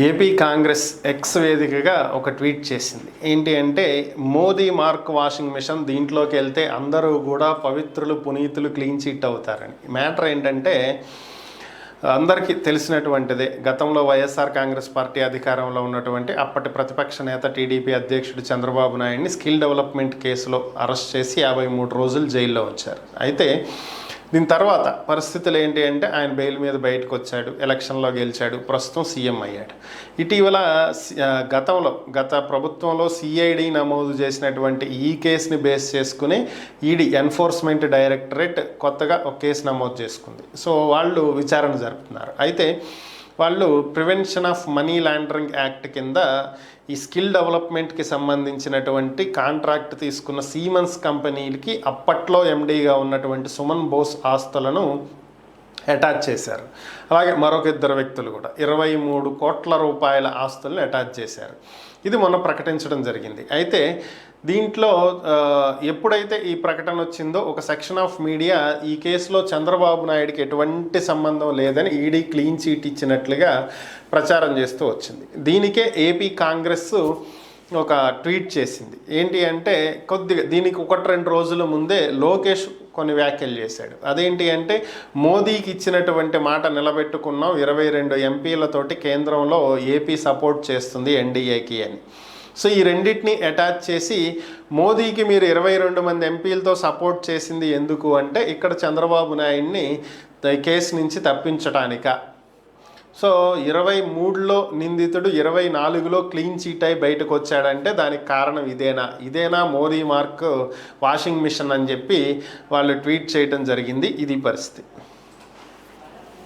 AP Congress X వేదికగా ఒక tweet చేసింది. ఏంటి అంటే, మోదీ మార్క్ వాషింగ్ మిషన్ దీంట్లోకి వెళ్తే అందరూ కూడా పవిత్రులు పునీతులు క్లీన్ చీట్ అవుతారని. మ్యాటర్ ఏంటంటే, అందరికీ తెలిసినటువంటిదే, గతంలో వైఎస్ఆర్ కాంగ్రెస్ పార్టీ అధికారంలో ఉన్నటువంటి అప్పటి ప్రతిపక్ష నేత టీడీపీ అధ్యక్షుడు చంద్రబాబు నాయుడిని స్కిల్ డెవలప్మెంట్ కేసులో అరెస్ట్ చేసి 53 రోజులు జైల్లో ఉంచారు. అయితే దీని తర్వాత పరిస్థితులు ఏంటి అంటే, ఆయన బెయిల్ మీద బయటకు వచ్చాడు, ఎలక్షన్లో గెలిచాడు, ప్రస్తుతం సీఎం అయ్యాడు. ఇటీవల గత ప్రభుత్వంలో సిఐడి నమోదు చేసినటువంటి ఈ కేసుని బేస్ చేసుకుని ఈడీ ఎన్ఫోర్స్మెంట్ డైరెక్టరేట్ కొత్తగా ఒక కేసు నమోదు చేసుకుంది. సో వాళ్ళు విచారణ జరుపుతున్నారు. అయితే వాళ్ళు prevention of money laundering act కింద ఈ స్కిల్ డెవలప్మెంట్కి సంబంధించినటువంటి కాంట్రాక్ట్ తీసుకున్న సీమెన్స్ కంపెనీలకి అప్పట్లో ఎండీగా ఉన్నటువంటి సుమన్ బోస్ ఆస్తులను అటాచ్ చేశారు. అలాగే మరొక 2 వ్యక్తులు కూడా 23 కోట్ల రూపాయల ఆస్తులను అటాచ్ చేశారు. ఇది మొన్న ప్రకటించడం జరిగింది. అయితే దీంట్లో ఎప్పుడైతే ఈ ప్రకటన వచ్చిందో ఒక సెక్షన్ ఆఫ్ మీడియా ఈ కేసులో చంద్రబాబు నాయుడికి ఎటువంటి సంబంధం లేదని ఈడీ క్లీన్ చీట్ ఇచ్చినట్లుగా ప్రచారం చేస్తూ వచ్చింది. దీనికే ఏపీ కాంగ్రెస్ ఒక ట్వీట్ చేసింది. ఏంటి అంటే, దీనికి 1-2 రోజుల ముందే లోకేష్ కొన్ని వ్యాఖ్యలు చేశాడు. అదేంటి అంటే, మోదీకి ఇచ్చినటువంటి మాట నిలబెట్టుకున్నాం, 22 ఎంపీలతోటి కేంద్రంలో ఏపీ సపోర్ట్ చేస్తుంది ఎన్డీఏకి అని. సో ఈ రెండింటిని అటాచ్ చేసి, మోదీకి మీరు 22 మంది ఎంపీలతో సపోర్ట్ చేసింది ఎందుకు అంటే, ఇక్కడ చంద్రబాబు నాయుడిని కేసు నుంచి తప్పించటానిక. సో 23లో నిందితుడు 24లో క్లీన్ చీట్ అయి బయటకు వచ్చాడంటే దానికి కారణం ఇదేనా మోదీ మార్క్ వాషింగ్ మిషన్ అని చెప్పి వాళ్ళు ట్వీట్ చేయడం జరిగింది. ఇది పరిస్థితి.